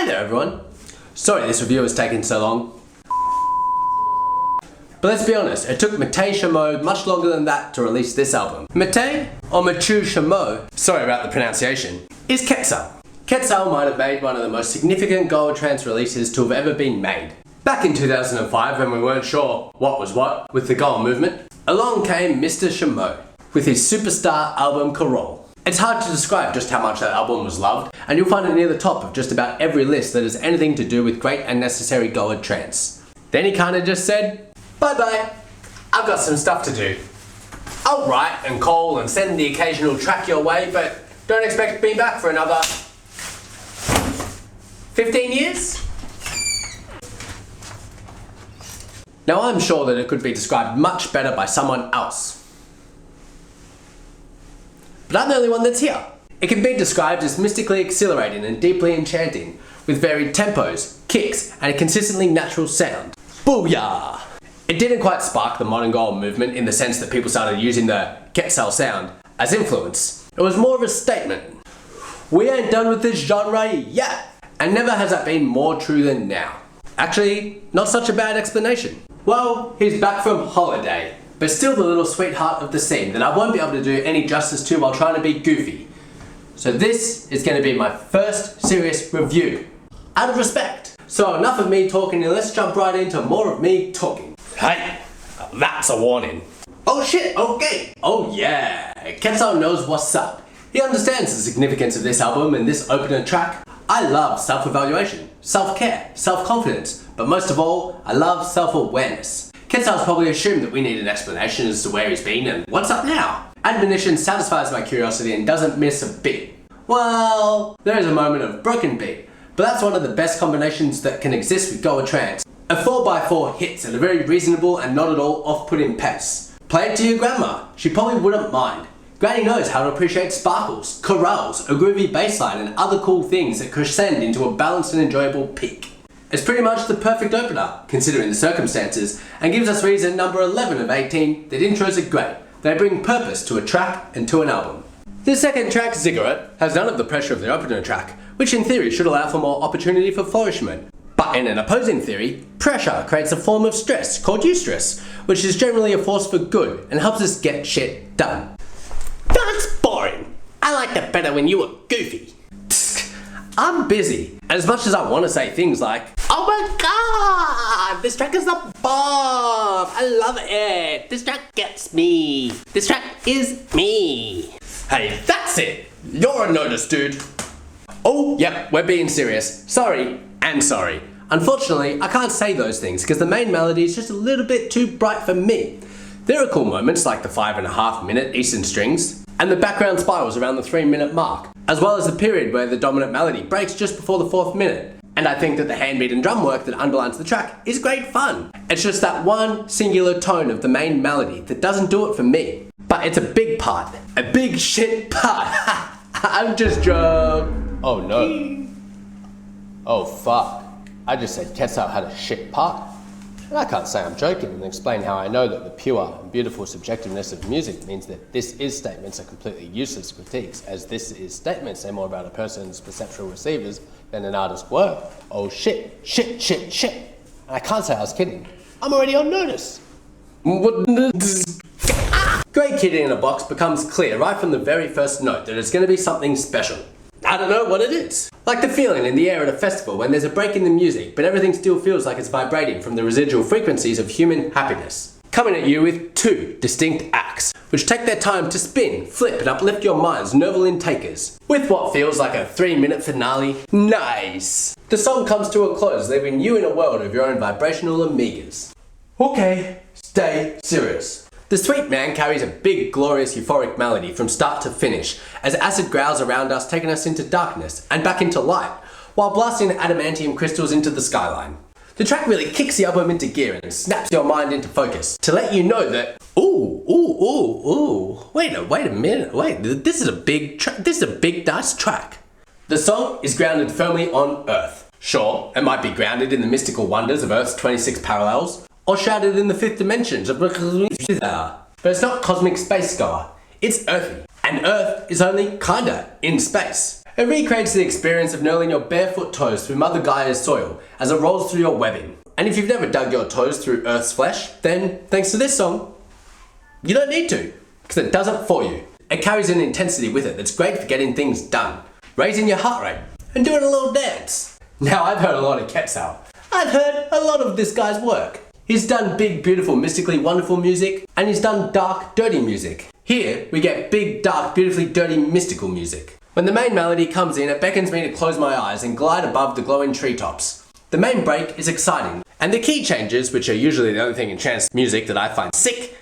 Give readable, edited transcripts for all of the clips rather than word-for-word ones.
there everyone. Sorry this review has taken so long. But let's be honest, it took Matej Chameau much longer than that to release this album. Matej, or Mathieu Chameau, sorry about the pronunciation, is Quetzal. Quetzal might have made one of the most significant goa trance releases to have ever been made. Back in 2005, when we weren't sure what was what with the goa movement, along came Mr. Chameau with his superstar album Carole. It's hard to describe just how much that album was loved, and you'll find it near the top of just about every list that has anything to do with great and necessary goa trance. Then he kinda just said, bye bye, I've got some stuff to do. I'll write and call and send the occasional track your way, but don't expect me back for another 15 years? Now I'm sure that it could be described much better by someone else. But I'm the only one that's here. It can be described as mystically exhilarating and deeply enchanting, with varied tempos, kicks, and a consistently natural sound. Booyah! It didn't quite spark the modern goa movement in the sense that people started using the Quetzal sound as influence. It was more of a statement. We ain't done with this genre yet, and never has that been more true than now. Actually, not such a bad explanation. Well, he's back from holiday, but still the little sweetheart of the scene that I won't be able to do any justice to while trying to be goofy. So this is going to be my first serious review, out of respect. So enough of me talking and let's jump right into more of me talking. Hey, that's a warning. Oh shit, okay. Oh yeah, Quetzal knows what's up. He understands the significance of this album and this opener track. I love self-evaluation, self-care, self-confidence, but most of all, I love self-awareness. Quetzal's probably assumed that we need an explanation as to where he's been and what's up now. Admonition satisfies my curiosity and doesn't miss a beat. Well, there is a moment of broken beat, but that's one of the best combinations that can exist with goa trance. A 4x4 hits at a very reasonable and not at all off-putting pace. Play it to your grandma, she probably wouldn't mind. Granny knows how to appreciate sparkles, chorales, a groovy bassline and other cool things that crescend into a balanced and enjoyable peak. It's pretty much the perfect opener, considering the circumstances, and gives us reason number 11 of 18 that intros are great. They bring purpose to a track and to an album. The second track, Ziggurat, has none of the pressure of the opener track, which in theory should allow for more opportunity for flourishment. But in an opposing theory, pressure creates a form of stress called eustress, which is generally a force for good and helps us get shit done. That's boring. I liked it better when you were goofy. I'm busy, and as much as I want to say things like, oh my god, this track is the bomb, I love it, this track gets me, this track is me. Hey, that's it, you're a notice, dude. Oh, yep, we're being serious. Sorry, and sorry. Unfortunately, I can't say those things because the main melody is just a little bit too bright for me. There are cool moments like the 5.5 minute Eastern strings, and the background spirals around the 3-minute mark, as well as the period where the dominant melody breaks just before the 4th minute. And I think that the handbeat and drum work that underlines the track is great fun. It's just that one singular tone of the main melody that doesn't do it for me. But it's a big part. A big shit part. I'm just joking. Oh no. Oh fuck. I just said Quetzal had a shit part. And I can't say I'm joking and explain how I know that the pure and beautiful subjectiveness of music means that this is statements are completely useless critiques, as this is statements say more about a person's perceptual receivers than an artist's work. Oh shit, shit, shit, shit. And I can't say I was kidding. I'm already on notice. Great Kid in a Box becomes clear right from the very first note that it's going to be something special. I don't know what it is. Like the feeling in the air at a festival when there's a break in the music, but everything still feels like it's vibrating from the residual frequencies of human happiness. Coming at you with 2 distinct acts, which take their time to spin, flip, and uplift your mind's nerve takers. With what feels like a 3-minute finale. Nice! The song comes to a close, leaving you in a world of your own vibrational amigas. Okay, stay serious. The Sweet Man carries a big, glorious, euphoric melody from start to finish, as acid growls around us, taking us into darkness and back into light, while blasting adamantium crystals into the skyline. The track really kicks the album into gear and snaps your mind into focus, to let you know that, wait a minute, this is a big nice track. The song is grounded firmly on Earth. Sure, it might be grounded in the mystical wonders of Earth's 26 parallels, or shrouded in the 5th dimensions of but it's not cosmic space goa, it's earthy, and Earth is only kinda in space. It recreates the experience of knurling your barefoot toes through Mother Gaia's soil as it rolls through your webbing. And if you've never dug your toes through Earth's flesh, then thanks to this song, you don't need to, because it does it for you. It carries an intensity with it that's great for getting things done, raising your heart rate, and doing a little dance. Now, I've heard a lot of Quetzal. I've heard a lot of this guy's work. He's done big, beautiful, mystically wonderful music, and he's done dark, dirty music. Here, we get big, dark, beautifully dirty, mystical music. When the main melody comes in, it beckons me to close my eyes and glide above the glowing treetops. The main break is exciting, and the key changes, which are usually the only thing in trance music that I find sick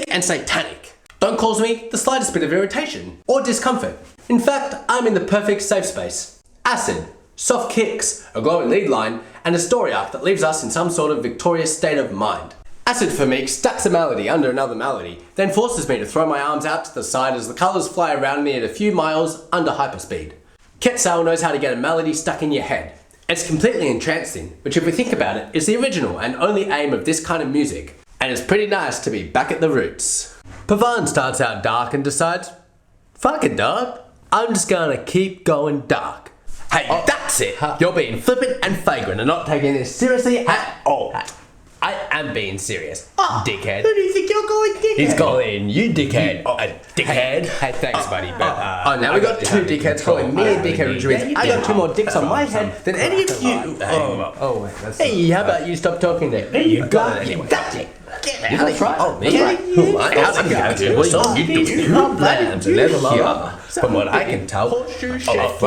and satanic, don't cause me the slightest bit of irritation or discomfort. In fact, I'm in the perfect safe space. Acid, soft kicks, a glowing lead line, and a story arc that leaves us in some sort of victorious state of mind. Acid for me stacks a melody under another melody, then forces me to throw my arms out to the side as the colours fly around me at a few miles under hyperspeed. Quetzal knows how to get a melody stuck in your head. It's completely entrancing, which if we think about it, is the original and only aim of this kind of music, and it's pretty nice to be back at the roots. Pavane starts out dark and decides, fuck it dog, I'm just gonna keep going dark. Hey, that's it! You're being flippant and flagrant and not taking this seriously at all. I am being serious, dickhead. Who do you think you're going, dickhead? He's calling you dickhead. Dickhead. Hey, thanks, buddy. But, now we got two dickheads calling me a dickhead, which means I got two more dicks on my head than any of you. Hey, how about you stop talking there? There you go. Anyway. That's it. You that's right. Oh, me? How's it going? Well, you do plans and never love. From what I can tell. Hey, I was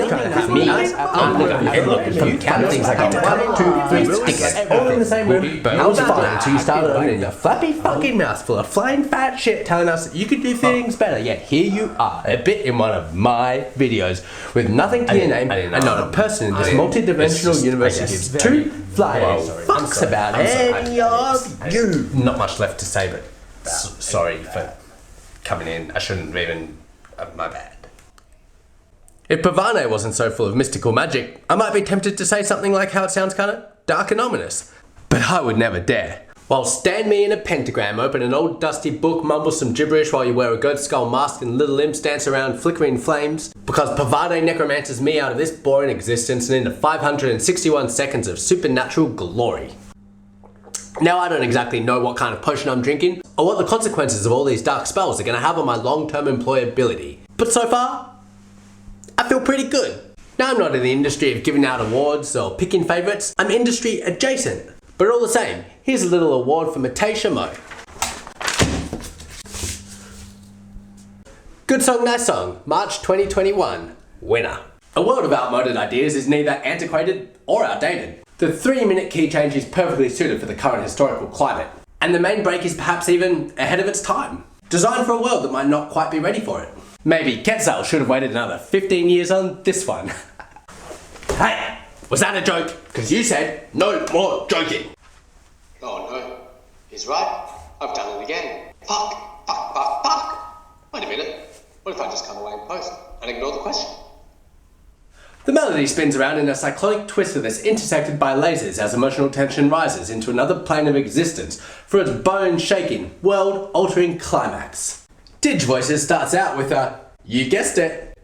trying to have me. I'm looking from counting things like 1, 2, 3 tickets all in the same room. I was fine until you started opening your flappy fucking mouth full of flying fat shit telling us that you could do things better. Yet here you are, a bit in one of my videos with nothing to your name and not a person in this multi-dimensional universe who gives two flying fucks about any of you. Not much left to say, but sorry for coming in. I shouldn't even. My bad. If Pavane wasn't so full of mystical magic, I might be tempted to say something like how it sounds kind of dark and ominous. But I would never dare. While stand me in a pentagram, open an old dusty book, mumble some gibberish while you wear a goat skull mask and little imps dance around flickering flames, because Pavane necromances me out of this boring existence and into 561 seconds of supernatural glory. Now I don't exactly know what kind of potion I'm drinking, or what the consequences of all these dark spells are going to have on my long-term employability. But so far, I feel pretty good. Now I'm not in the industry of giving out awards or picking favourites, I'm industry adjacent. But all the same, here's a little award for Matei Shamo. Good song, nice song, March 2021, winner. A world of outmoded ideas is neither antiquated or outdated. The 3-minute key change is perfectly suited for the current historical climate. And the main break is perhaps even ahead of its time. Designed for a world that might not quite be ready for it. Maybe Quetzal should have waited another 15 years on this one. Hey, was that a joke? Because you said no more joking. Oh no, he's right. I've done it again. Fuck. Wait a minute. What if I just come away in post and ignore the question? The melody spins around in a cyclonic twister that's intersected by lasers as emotional tension rises into another plane of existence for its bone-shaking, world-altering climax. Dig Voices starts out with a, you guessed it,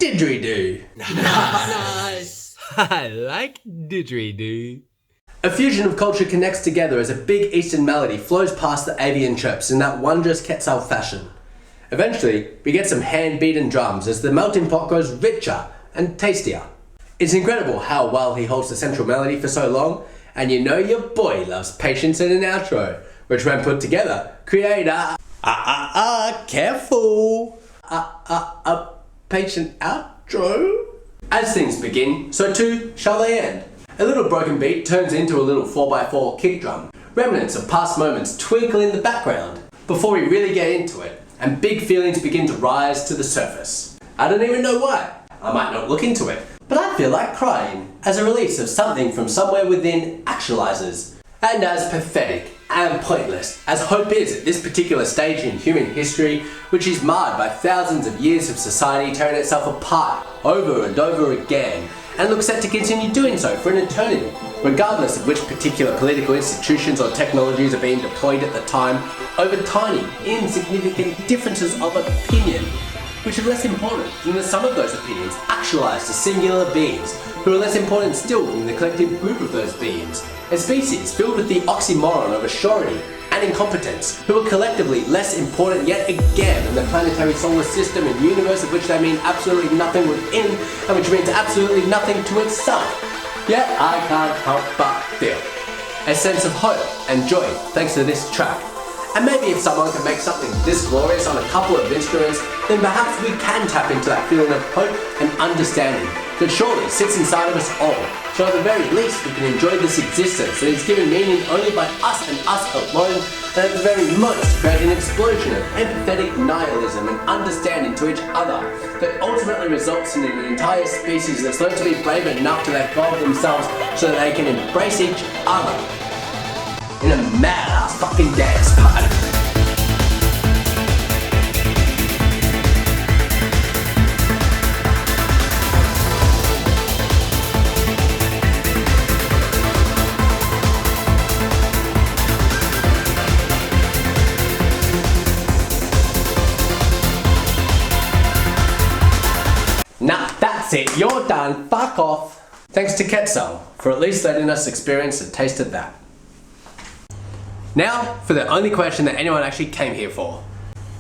didgeridoo. Nice. I like didgeridoo. A fusion of culture connects together as a big eastern melody flows past the avian chirps in that wondrous Quetzal fashion. Eventually, we get some hand-beaten drums as the melting pot grows richer and tastier. It's incredible how well he holds the central melody for so long, and you know your boy loves patience in an outro, which when put together, create a careful patient outro. As things begin, so too shall they end. A little broken beat turns into a little 4x4 kick drum. Remnants of past moments twinkle in the background before we really get into it, and big feelings begin to rise to the surface. I don't even know why. I might not look into it, but I feel like crying as a release of something from somewhere within actualizes. And as pathetic and pointless as hope is at this particular stage in human history, which is marred by thousands of years of society tearing itself apart over and over again, and looks set to continue doing so for an eternity, regardless of which particular political institutions or technologies are being deployed at the time, over tiny, insignificant differences of opinion. which are less important than the sum of those opinions actualized as singular beings, who are less important still than the collective group of those beings. A species filled with the oxymoron of assurity and incompetence, who are collectively less important yet again than the planetary solar system and universe of which they mean absolutely nothing within, and which means absolutely nothing to itself. Yet I can't help but feel a sense of hope and joy thanks to this track. And maybe if someone can make something this glorious on a couple of instruments, then perhaps we can tap into that feeling of hope and understanding that surely sits inside of us all. So at the very least we can enjoy this existence that is given meaning only by us and us alone, and at the very most create an explosion of empathetic nihilism and understanding to each other that ultimately results in an entire species that's learned to be brave enough to let go of themselves so that they can embrace each other in a mad-ass fucking dance party. Nah, that's it, you're done, fuck off. Thanks to Quetzal for at least letting us experience a taste of that. Now, for the only question that anyone actually came here for.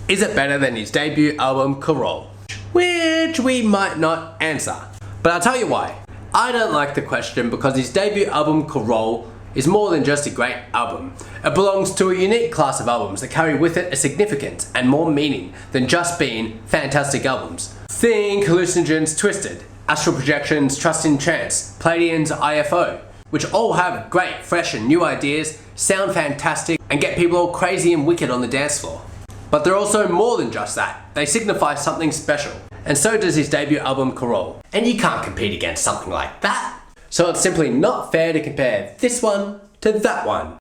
Is it better than his debut album, Carol? Which we might not answer. But I'll tell you why. I don't like the question because his debut album, Carol, is more than just a great album. It belongs to a unique class of albums that carry with it a significance and more meaning than just being fantastic albums. Think Hallucinogens Twisted, Astral Projections Trust in Chance, Palladian's IFO, which all have great, fresh and new ideas, sound fantastic, and get people all crazy and wicked on the dance floor. But they're also more than just that. They signify something special. And so does his debut album, Carol. And you can't compete against something like that. So it's simply not fair to compare this one to that one.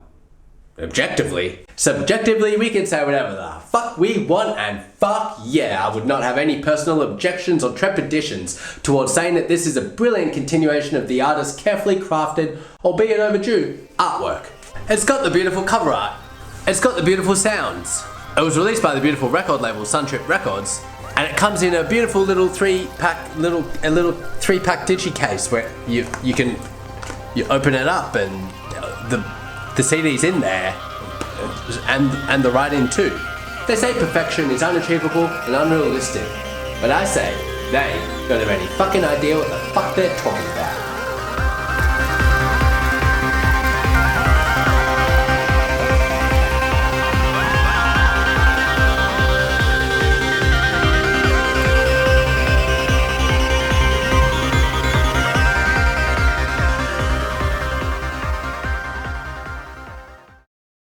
Objectively. Subjectively, we can say whatever the fuck we want, and fuck yeah, I would not have any personal objections or trepidations towards saying that this is a brilliant continuation of the artist's carefully crafted, albeit overdue, artwork. It's got the beautiful cover art. It's got the beautiful sounds. It was released by the beautiful record label Suntrip Records, and it comes in a beautiful little three-pack digi case where you open it up and the CD's in there, and the writing too. They say perfection is unachievable and unrealistic, but I say they got a any fucking idea what the fuck they're talking about.